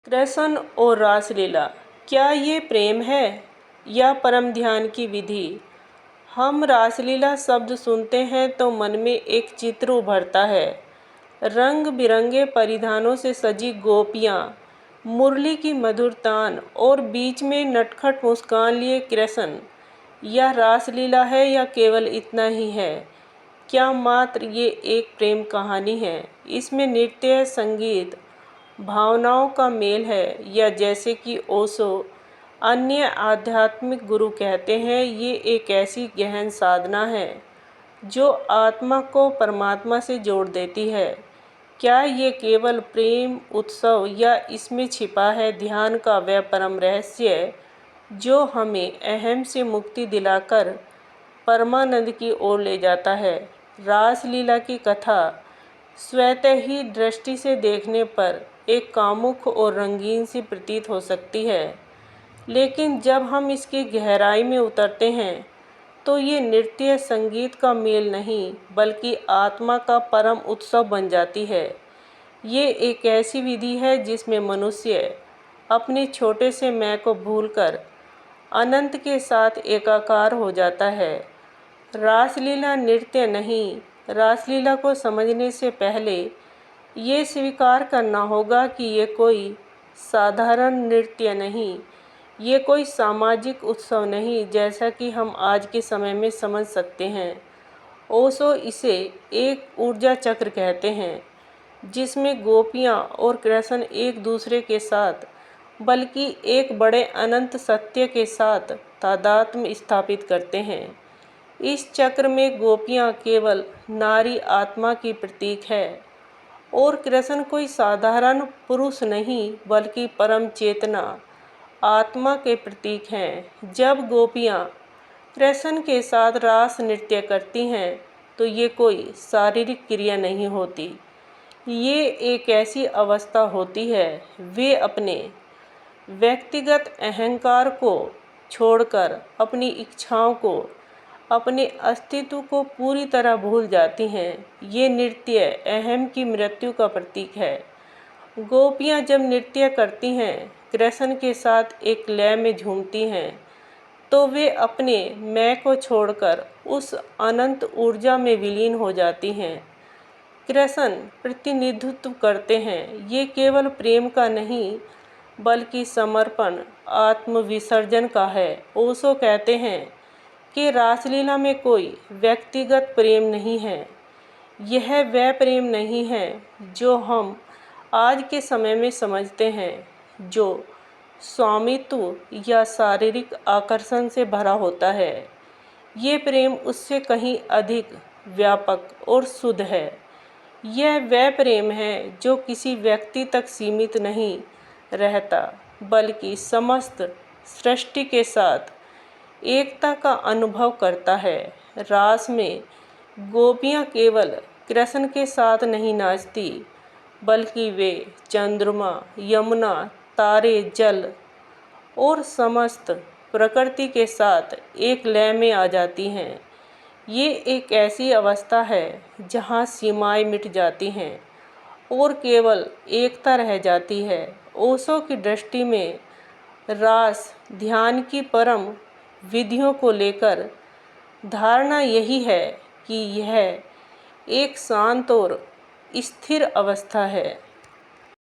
कृष्ण और रासलीला, क्या ये प्रेम है या परम ध्यान की विधि? हम रासलीला शब्द सुनते हैं तो मन में एक चित्र उभरता है। रंग बिरंगे परिधानों से सजी गोपियाँ, मुरली की मधुर तान और बीच में नटखट मुस्कान लिए कृष्ण। यह रासलीला है या केवल इतना ही है? क्या मात्र ये एक प्रेम कहानी है? इसमें नृत्य, संगीत, भावनाओं का मेल है, या जैसे कि ओशो अन्य आध्यात्मिक गुरु कहते हैं, ये एक ऐसी गहन साधना है जो आत्मा को परमात्मा से जोड़ देती है? क्या ये केवल प्रेम उत्सव या इसमें छिपा है ध्यान का वह परम रहस्य जो हमें अहम से मुक्ति दिलाकर परमानंद की ओर ले जाता है? रासलीला की कथा स्वतः ही दृष्टि से देखने पर एक कामुक और रंगीन सी प्रतीत हो सकती है, लेकिन जब हम इसकी गहराई में उतरते हैं तो ये नृत्य संगीत का मेल नहीं बल्कि आत्मा का परम उत्सव बन जाती है। ये एक ऐसी विधि है जिसमें मनुष्य अपने छोटे से मैं को भूलकर अनंत के साथ एकाकार हो जाता है। रासलीला नृत्य नहीं। रासलीला को समझने से पहले ये स्वीकार करना होगा कि ये कोई साधारण नृत्य नहीं, ये कोई सामाजिक उत्सव नहीं जैसा कि हम आज के समय में समझ सकते हैं। ओशो इसे एक ऊर्जा चक्र कहते हैं जिसमें गोपियाँ और कृष्ण एक दूसरे के साथ बल्कि एक बड़े अनंत सत्य के साथ तादात्म्य स्थापित करते हैं। इस चक्र में गोपियाँ केवल नारी आत्मा की प्रतीक है और कृष्ण कोई साधारण पुरुष नहीं बल्कि परम चेतना आत्मा के प्रतीक हैं। जब गोपियाँ कृष्ण के साथ रास नृत्य करती हैं तो ये कोई शारीरिक क्रिया नहीं होती, ये एक ऐसी अवस्था होती है वे अपने व्यक्तिगत अहंकार को छोड़कर अपनी इच्छाओं को, अपने अस्तित्व को पूरी तरह भूल जाती हैं। ये नृत्य अहम की मृत्यु का प्रतीक है। गोपियाँ जब नृत्य करती हैं, कृष्ण के साथ एक लय में झूमती हैं, तो वे अपने मैं को छोड़कर उस अनंत ऊर्जा में विलीन हो जाती हैं। कृष्ण प्रतिनिधित्व करते हैं। ये केवल प्रेम का नहीं बल्कि समर्पण, आत्मविसर्जन का है। ओशो कहते हैं कि रासलीला में कोई व्यक्तिगत प्रेम नहीं है। यह वह प्रेम नहीं है जो हम आज के समय में समझते हैं, जो स्वामित्व या शारीरिक आकर्षण से भरा होता है। ये प्रेम उससे कहीं अधिक व्यापक और शुद्ध है। यह वह प्रेम है जो किसी व्यक्ति तक सीमित नहीं रहता बल्कि समस्त सृष्टि के साथ एकता का अनुभव करता है। रास में गोपियाँ केवल कृष्ण के साथ नहीं नाचती बल्कि वे चंद्रमा, यमुना, तारे, जल और समस्त प्रकृति के साथ एक लय में आ जाती हैं। ये एक ऐसी अवस्था है जहाँ सीमाएं मिट जाती हैं और केवल एकता रह जाती है। ओशो की दृष्टि में रास ध्यान की परम विधियों को लेकर धारणा यही है कि यह एक शांत और स्थिर अवस्था है